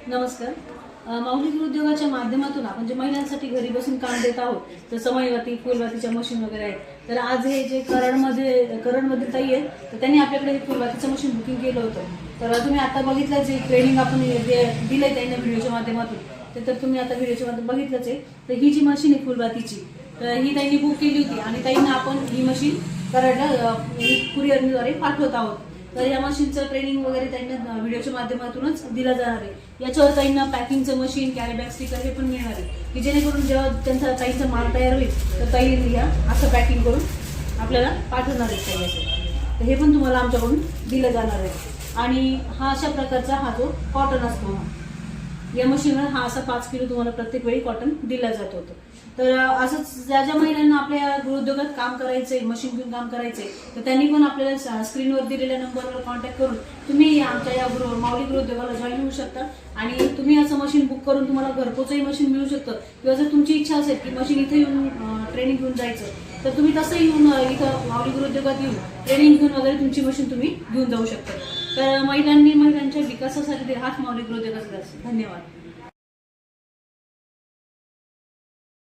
नमस्कार. माऊली गृहोद्योगाच्या माध्यमातून आपण जे महिलांसाठी घरी बसून काम देत आहोत, तर समईवाती फुलवातीच्या मशीन वगैरे आहेत. तर आज हे जे करणमध्ये ताई आहे, तर त्यांनी आपल्याकडे हे फुलवातीचं मशीन बुकिंग केलं होतं. तर तुम्ही आता बघितलं जे ट्रेनिंग आपण दिलंय त्यांना व्हिडिओच्या माध्यमातून, तर तुम्ही आता व्हिडिओच्या माध्यमातून बघितलंच आहे. तर ही जी मशीन आहे फुलवातीची, तर ही त्यांनी बुक केली होती आणि ताईंना आपण ही मशीन कराडला कुरिअरद्वारे पाठवत आहोत. तर या मशीनचं ट्रेनिंग वगैरे त्यांना व्हिडिओच्या माध्यमातूनच दिलं जाणार आहे. याच्यावर ताईंना पॅकिंगचं मशीन, कॅरी बॅग, स्टिकर हे पण मिळणार आहे, की जेणेकरून जेव्हा त्यांचा ताईंचा माल तयार होईल तर ताई या असं पॅकिंग करून आपल्याला पाठवणार आहे ताई. तर हे पण तुम्हाला आमच्याकडून दिलं जाणार आहे. आणि हा अशा प्रकारचा हा जो कॉटन असतो, या मशीनवर हा असा 5 किलो तुम्हाला प्रत्येक वेळी कॉटन दिला जात होतं. तर असंच ज्या ज्या महिलांना आपल्या गृहोद्योगात काम करायचंय, मशीन घेऊन काम करायचंय, तर त्यांनी पण आपल्याला स्क्रीनवर दिलेल्या नंबरवर कॉन्टॅक्ट करून तुम्ही आमच्या या माऊली गृहोद्योगाला जॉईन होऊ शकता. आणि तुम्ही असं मशीन बुक करून तुम्हाला घरपोचही मशीन मिळू शकतं. किंवा जर तुमची इच्छा असेल की मशीन इथे येऊन ट्रेनिंग घेऊन जायचं, तर तुम्ही तसं येऊन इथं माऊली गृहोद्योगात येऊन ट्रेनिंग घेऊन वगैरे तुमची मशीन तुम्ही घेऊन जाऊ शकता. तर महिलांच्या विकासासाठी हाच माऊली गृहोद्योगाचा धन्यवाद.